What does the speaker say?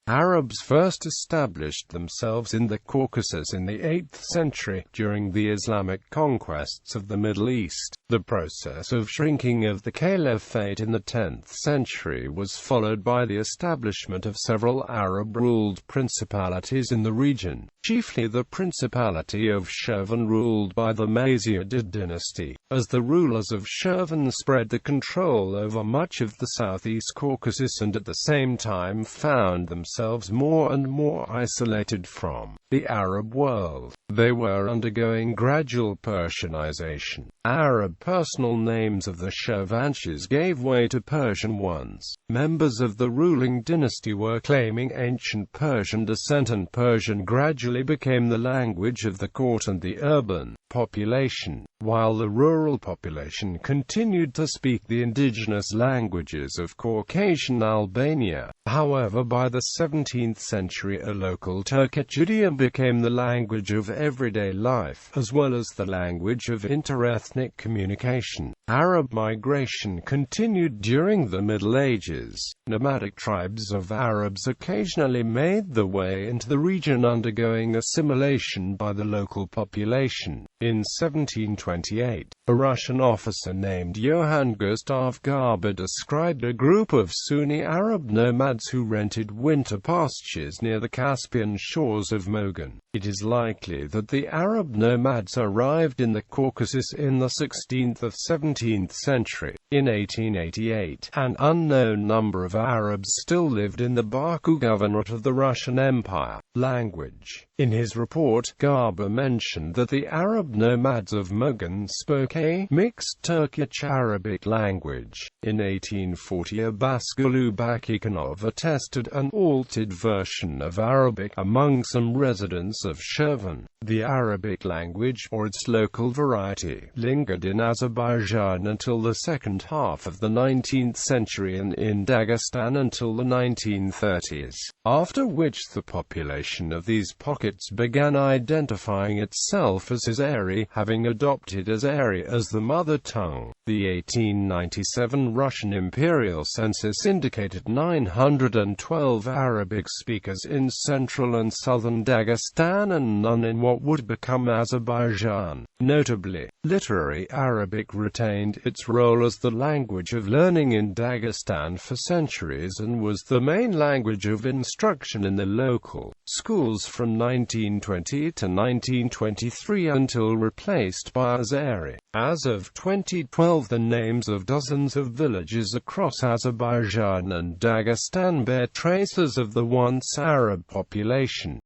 Arabs first established themselves in the Caucasus in the 8th century, during the Islamic conquests of the Middle East. The process of shrinking of the Caliphate in the 10th century was followed by the establishment of several Arab-ruled principalities in the region, chiefly the Principality of Shirvan ruled by the Mazyadid dynasty. As the rulers of Shirvan spread the control over much of the Southeast Caucasus and at the same time found themselves more and more isolated from the Arab world, they were undergoing gradual Persianization. Arab personal names of the Shirvanshahs gave way to Persian ones. Members of the ruling dynasty were claiming ancient Persian descent, and Persian gradually became the language of the court and the urban population, while the rural population continued to speak the indigenous languages of Caucasian Albania. However, by the 17th century a local Turkic idiom became the language of everyday life, as well as the language of interethnic communication. Arab migration continued during the Middle Ages. Nomadic tribes of Arabs occasionally made their way into the region, undergoing assimilation by the local population. In 1728, a Russian officer named Johann Gustav Garber described a group of Sunni Arab nomads who rented winter pastures near the Caspian shores of Mogan. It is likely that the Arab nomads arrived in the Caucasus in the 16th or 17th century. In 1888, an unknown number of Arabs still lived in the Baku Governorate of the Russian Empire. Language. In his report, Garber mentioned that the Arab nomads of Mogan spoke a mixed Turkic-Arabic language. In 1840, Abbasgulu Bakikanov attested an altered version of Arabic among some residents of Shirvan. The Arabic language, or its local variety, lingered in Azerbaijan until the second half of the 19th century and in Dagestan until the 1930s, after which the population of these pockets began identifying itself as Azeri, having adopted Azeri as the mother tongue. The 1897 Russian imperial census indicated 912 Arabic speakers in central and southern Dagestan and none in what would become Azerbaijan. Notably, literary Arabic retained its role as the language of learning in Dagestan for centuries and was the main language of instruction in the local schools from 1920 to 1923 until replaced by Azeri. As of 2012, the names of dozens of villages across Azerbaijan and Dagestan bear traces of the once Arab population.